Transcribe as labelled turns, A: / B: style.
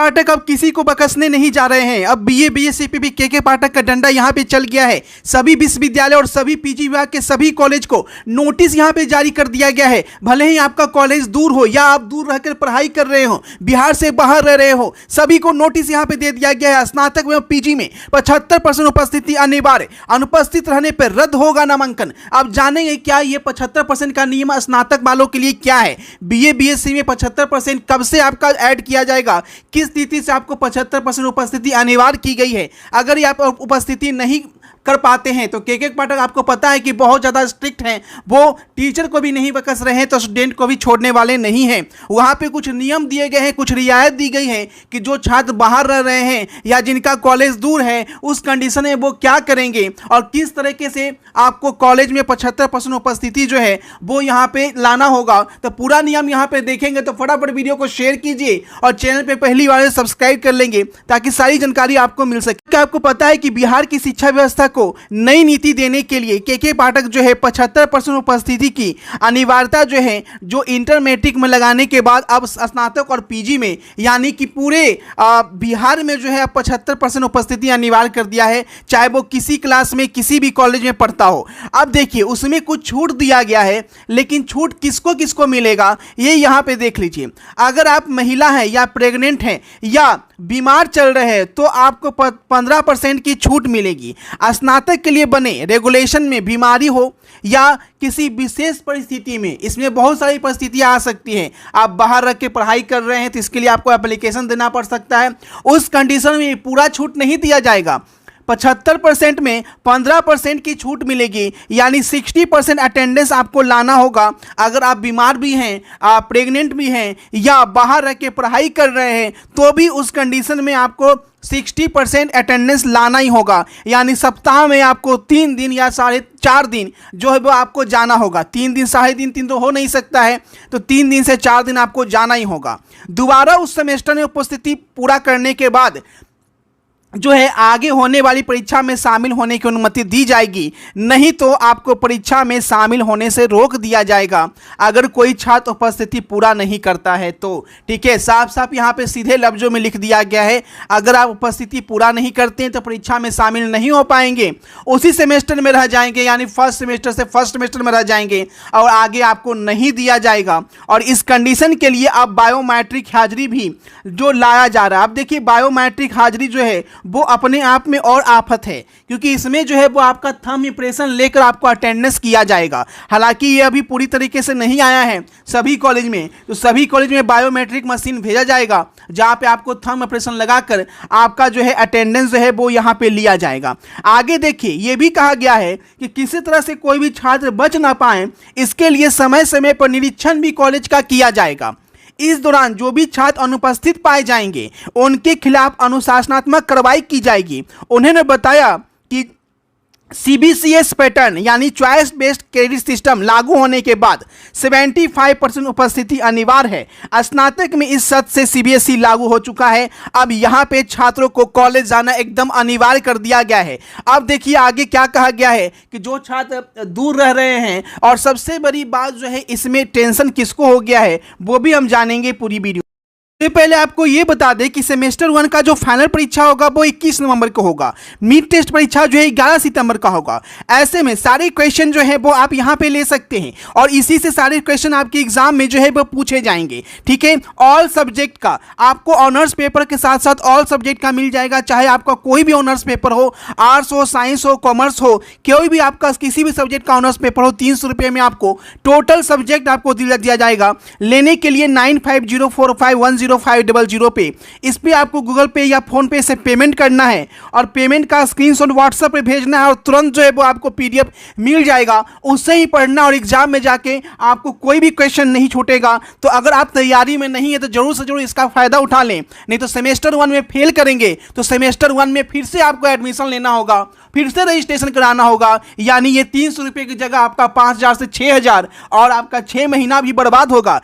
A: पाठक अब किसी को बकसने नहीं जा रहे हैं। अब बीए बीएससी पे भी के पाठक का डंडा यहां पे चल गया है। सभी विश्वविद्यालय और सभी पीजी विभाग के सभी कॉलेज को नोटिस यहां पे जारी कर दिया गया है। भले ही आपका कॉलेज दूर हो या आप दूर रहकर पढ़ाई कर रहे हो, बिहार से बाहर रह रहे हो, सभी को नोटिस यहां पे दे दिया गया है। स्नातक में पीजी में 75% उपस्थिति अनिवार्य, अनुपस्थित रहने पर रद्द होगा नामांकन। अब जानेंगे क्या ये 75% का नियम स्नातक वालों के लिए क्या है। बीए बीएससी में 75% कब से आपका ऐड किया जाएगा, किस स्थिति से आपको 75% उपस्थिति अनिवार्य की गई है। अगर ये आप उपस्थिति नहीं कर पाते हैं तो के पाठक आपको पता है कि बहुत ज़्यादा स्ट्रिक्ट हैं, वो टीचर को भी नहीं बकस रहे हैं तो स्टूडेंट को भी छोड़ने वाले नहीं हैं। वहाँ पे कुछ नियम दिए गए हैं, कुछ रियायत दी गई है कि जो छात्र बाहर रह रहे हैं या जिनका कॉलेज दूर है उस कंडीशन में वो क्या करेंगे और किस तरीके से आपको कॉलेज में 75% उपस्थिति जो है वो यहाँ पे लाना होगा। तो पूरा नियम यहाँ पे देखेंगे तो फटाफट वीडियो को शेयर कीजिए और चैनल पे पहली बार सब्सक्राइब कर लेंगे ताकि सारी जानकारी आपको मिल सके। क्या आपको पता है कि बिहार की शिक्षा व्यवस्था को नई नीति देने के लिए के पाठक जो है 75% उपस्थिति की अनिवार्यता जो है जो इंटर मैट्रिक में लगाने के बाद अब स्नातक और पीजी में यानी कि पूरे बिहार में जो है 75% उपस्थिति अनिवार्य कर दिया है, चाहे वो किसी क्लास में किसी भी कॉलेज में पढ़ता हो। अब देखिए उसमें कुछ छूट दिया गया है, लेकिन छूट किसको किसको मिलेगा ये यहाँ पे देख लीजिए। अगर आप महिला हैं या प्रेग्नेंट हैं या बीमार चल रहे हैं तो आपको 15% की छूट मिलेगी। स्नातक के लिए बने रेगुलेशन में बीमारी हो या किसी विशेष परिस्थिति में, इसमें बहुत सारी परिस्थितियां आ सकती हैं, आप बाहर रख के पढ़ाई कर रहे हैं तो इसके लिए आपको एप्लीकेशन देना पड़ सकता है, उस कंडीशन में पूरा छूट नहीं दिया जाएगा। 75% में 15% की छूट मिलेगी, यानी 60% अटेंडेंस आपको लाना होगा। अगर आप बीमार भी हैं, आप प्रेग्नेंट भी हैं या बाहर रह के पढ़ाई कर रहे हैं तो भी उस कंडीशन में आपको 60% अटेंडेंस लाना ही होगा। यानी सप्ताह में आपको 3 दिन या 4.5 दिन जो है वो आपको जाना होगा। 3 दिन 3.5 दिन तो हो नहीं सकता है, तो 3 दिन से 4 दिन आपको जाना ही होगा। दोबारा उस सेमेस्टर में उपस्थिति पूरा करने के बाद जो है आगे होने वाली परीक्षा में शामिल होने की अनुमति दी जाएगी, नहीं तो आपको परीक्षा में शामिल होने से रोक दिया जाएगा अगर कोई छात्र उपस्थिति पूरा नहीं करता है तो। ठीक है, साफ साफ यहाँ पे सीधे लफ्जों में लिख दिया गया है, अगर आप उपस्थिति पूरा नहीं करते हैं तो परीक्षा में शामिल नहीं हो पाएंगे, उसी सेमेस्टर में रह जाएंगे, यानी फर्स्ट सेमेस्टर से फर्स्ट सेमेस्टर में रह जाएंगे और आगे आपको नहीं दिया जाएगा। और इस कंडीशन के लिए अब बायोमेट्रिक हाजिरी भी जो लाया जा रहा है। अब देखिए बायोमेट्रिक हाजिरी जो है वो अपने आप में और आफत है, क्योंकि इसमें जो है वो आपका थंब इंप्रेशन लेकर आपको अटेंडेंस किया जाएगा। हालांकि ये अभी पूरी तरीके से नहीं आया है सभी कॉलेज में, तो सभी कॉलेज में बायोमेट्रिक मशीन भेजा जाएगा जहां पे आपको थंब इंप्रेशन लगाकर आपका जो है अटेंडेंस जो है वो यहां पे लिया जाएगा। आगे देखिए ये भी कहा गया है कि किसी तरह से कोई भी छात्र बच ना पाए, इसके लिए समय समय पर निरीक्षण भी कॉलेज का किया जाएगा। इस दौरान जो भी छात्र अनुपस्थित पाए जाएंगे उनके खिलाफ अनुशासनात्मक कार्रवाई की जाएगी। उन्होंने बताया कि सीबीसीएस पैटर्न यानी चॉइस बेस्ड क्रेडिट सिस्टम लागू होने के बाद 75% उपस्थिति अनिवार्य है। स्नातक में इस सत्र से सीबीएसई लागू हो चुका है। अब यहाँ पे छात्रों को कॉलेज जाना एकदम अनिवार्य कर दिया गया है। अब देखिए आगे क्या कहा गया है कि जो छात्र दूर रह रहे हैं, और सबसे बड़ी बात जो है इसमें टेंशन किसको हो गया है वो भी हम जानेंगे पूरी वीडियो। तो पहले आपको ये बता दें कि सेमेस्टर 1 का जो फाइनल परीक्षा होगा वो 21 नवंबर को होगा। मिड टेस्ट परीक्षा जो है 11 सितंबर का होगा। ऐसे में सारे क्वेश्चन जो है वो आप यहाँ पे ले सकते हैं और इसी से सारे क्वेश्चन आपके एग्जाम में जो है वो पूछे जाएंगे। ठीक है, ऑल सब्जेक्ट का आपको ऑनर्स पेपर के साथ साथ ऑल सब्जेक्ट का मिल जाएगा, चाहे आपका कोई भी ऑनर्स पेपर हो, आर्ट्स हो, साइंस हो, कॉमर्स हो, कोई भी आपका किसी भी सब्जेक्ट का ऑनर्स पेपर हो, 300 रुपये में आपको टोटल सब्जेक्ट आपको दिया जाएगा। लेने के लिए 9504510500 पे इस पे आपको गूगल पे या फोन पे से पेमेंट करना है और पेमेंट का स्क्रीनशॉट व्हाट्सएप पे भेजना है और तुरंत जो है वो आपको पीडीएफ मिल जाएगा। उससे ही पढ़ना और एग्जाम में जाके आपको कोई भी क्वेश्चन नहीं छूटेगा। तो अगर आप तैयारी में नहीं है तो जरूर से जरूर इसका फायदा उठा लें, नहीं तो सेमेस्टर 1 में फेल करेंगे तो सेमेस्टर 1 में फिर से आपको एडमिशन लेना होगा, फिर से रजिस्ट्रेशन कराना होगा। यानी ये 300 रुपये की जगह आपका 5000 से 6000 और आपका 6 महीना भी बर्बाद होगा।